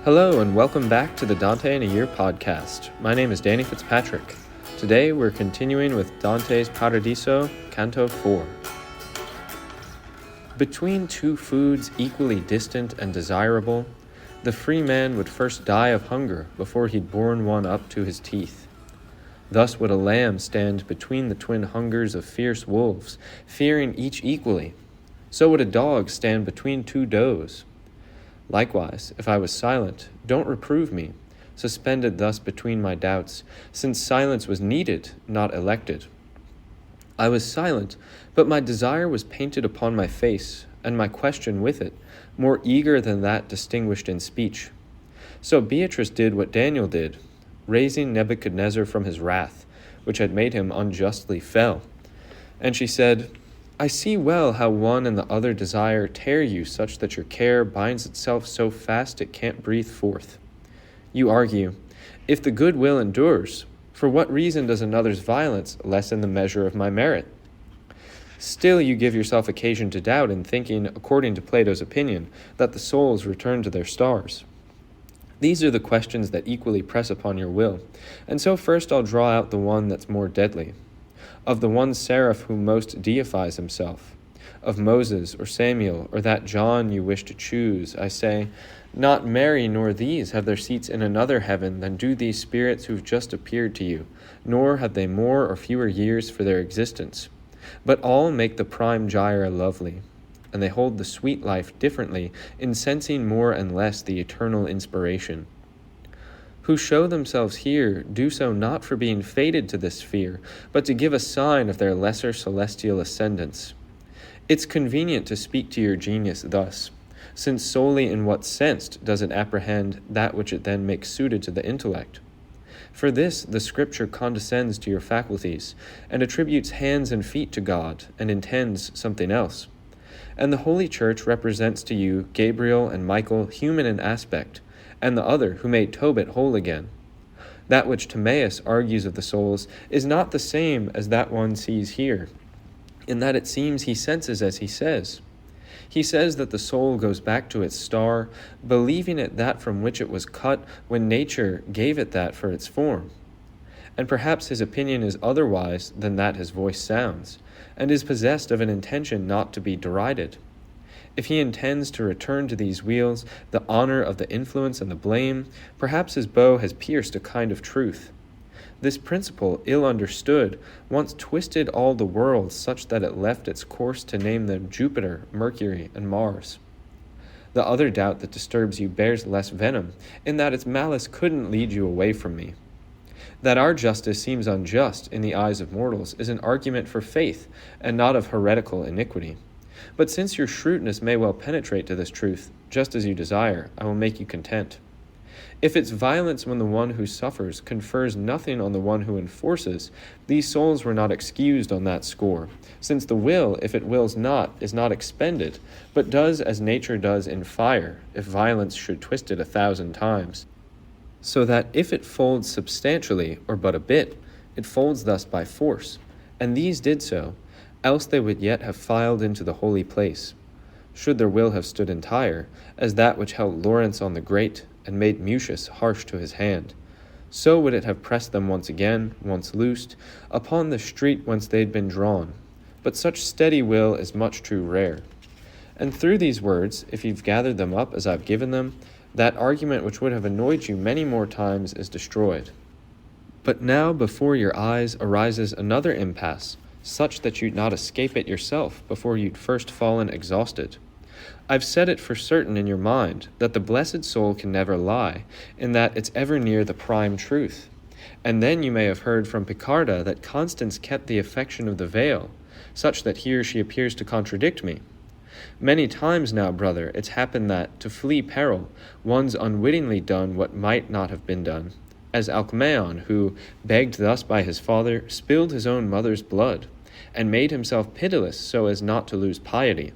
Hello and welcome back to the Dante in a Year podcast. My name is Danny Fitzpatrick. Today we're continuing with Dante's Paradiso, Canto 4. Between two foods equally distant and desirable, the free man would first die of hunger before he'd borne one up to his teeth. Thus would a lamb stand between the twin hungers of fierce wolves, fearing each equally. So would a dog stand between two does. Likewise, if I was silent, don't reprove me, suspended thus between my doubts, since silence was needed, not elected. I was silent, but my desire was painted upon my face, and my question with it, more eager than that distinguished in speech. So Beatrice did what Daniel did, raising Nebuchadnezzar from his wrath, which had made him unjustly fell. And she said, I see well how one and the other desire tear you such that your care binds itself so fast it can't breathe forth. You argue, if the good will endures, for what reason does another's violence lessen the measure of my merit? Still you give yourself occasion to doubt in thinking, according to Plato's opinion, that the souls return to their stars. These are the questions that equally press upon your will, and so first I'll draw out the one that's more deadly. Of the one seraph who most deifies himself, of Moses or Samuel or that John you wish to choose, I say, not Mary nor these have their seats in another heaven than do these spirits who've just appeared to you, nor have they more or fewer years for their existence. But all make the prime gyre lovely, and they hold the sweet life differently, in sensing more and less the eternal inspiration. Who show themselves here do so not for being fated to this sphere, but to give a sign of their lesser celestial ascendance. It's convenient to speak to your genius thus, since solely in what sense does it apprehend that which it then makes suited to the intellect. For this the Scripture condescends to your faculties, and attributes hands and feet to God, and intends something else. And the Holy Church represents to you Gabriel and Michael human in aspect, and the other who made Tobit whole again. That which Timaeus argues of the souls is not the same as that one sees here, in that it seems he senses as he says. He says that the soul goes back to its star, believing it that from which it was cut when nature gave it that for its form. And perhaps his opinion is otherwise than that his voice sounds, and is possessed of an intention not to be derided. If he intends to return to these wheels the honor of the influence and the blame, perhaps his bow has pierced a kind of truth. This principle, ill understood, once twisted all the world such that it left its course to name them Jupiter, Mercury, and Mars. The other doubt that disturbs you bears less venom, in that its malice couldn't lead you away from me. That our justice seems unjust in the eyes of mortals is an argument for faith, and not of heretical iniquity. But since your shrewdness may well penetrate to this truth, just as you desire, I will make you content. If its violence when the one who suffers confers nothing on the one who enforces, these souls were not excused on that score, since the will, if it wills not, is not expended, but does as nature does in fire, if violence should twist it 1,000 times. So that if it folds substantially, or but a bit, it folds thus by force, and these did so, else they would yet have filed into the holy place, should their will have stood entire, as that which held Lawrence on the grate, and made Mucius harsh to his hand. So would it have pressed them once again, once loosed, upon the street whence they'd been drawn. But such steady will is much too rare. And through these words, if you've gathered them up as I've given them, that argument which would have annoyed you many more times is destroyed. But now before your eyes arises another impasse, such that you'd not escape it yourself before you'd first fallen exhausted. I've said it for certain in your mind that the blessed soul can never lie, in that it's ever near the prime truth. And then you may have heard from Picarda that Constance kept the affection of the veil, such that here she appears to contradict me. Many times now, brother, it's happened that, to flee peril, one's unwittingly done what might not have been done, as Alcmaeon, who, begged thus by his father, spilled his own mother's blood, and made himself pitiless so as not to lose piety.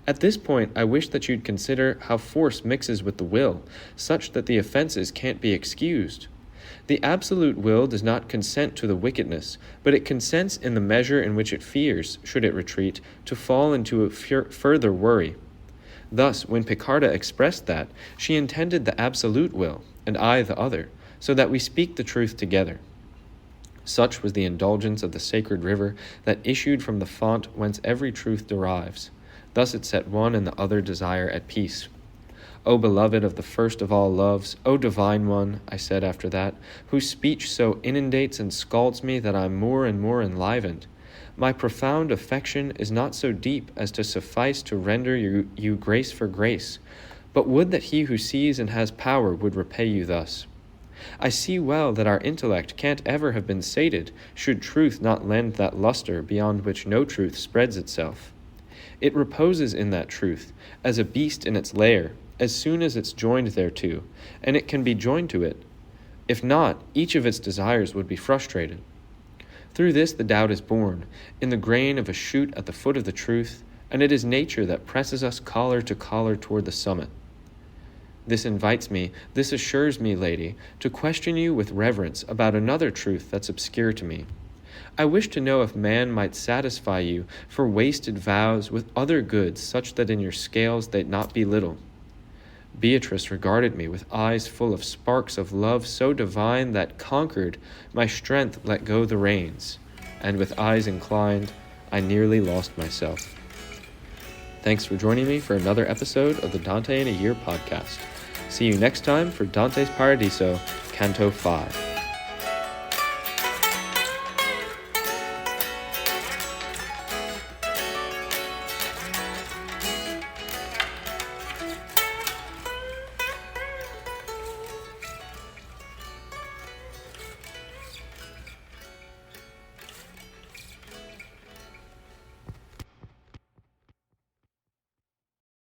At this point, I wish that you'd consider how force mixes with the will, such that the offenses can't be excused. The absolute will does not consent to the wickedness, but it consents in the measure in which it fears, should it retreat, to fall into a further worry. Thus, when Picarda expressed that, she intended the absolute will, and I the other, so that we speak the truth together. Such was the indulgence of the sacred river that issued from the font whence every truth derives. Thus it set one and the other desire at peace. O beloved of the first of all loves, O divine one, I said after that, whose speech so inundates and scalds me that I am more and more enlivened. My profound affection is not so deep as to suffice to render you grace for grace, but would that he who sees and has power would repay you thus. I see well that our intellect can't ever have been sated, should truth not lend that luster beyond which no truth spreads itself. It reposes in that truth, as a beast in its lair, as soon as it's joined thereto, and it can be joined to it. If not, each of its desires would be frustrated. Through this the doubt is born, in the grain of a shoot at the foot of the truth, and it is nature that presses us collar to collar toward the summit. This invites me, this assures me, lady, to question you with reverence about another truth that's obscure to me. I wish to know if man might satisfy you for wasted vows with other goods such that in your scales they'd not be little. Beatrice regarded me with eyes full of sparks of love so divine that, conquered, my strength let go the reins, and with eyes inclined, I nearly lost myself. Thanks for joining me for another episode of the Dante in a Year podcast. See you next time for Dante's Paradiso, Canto 5.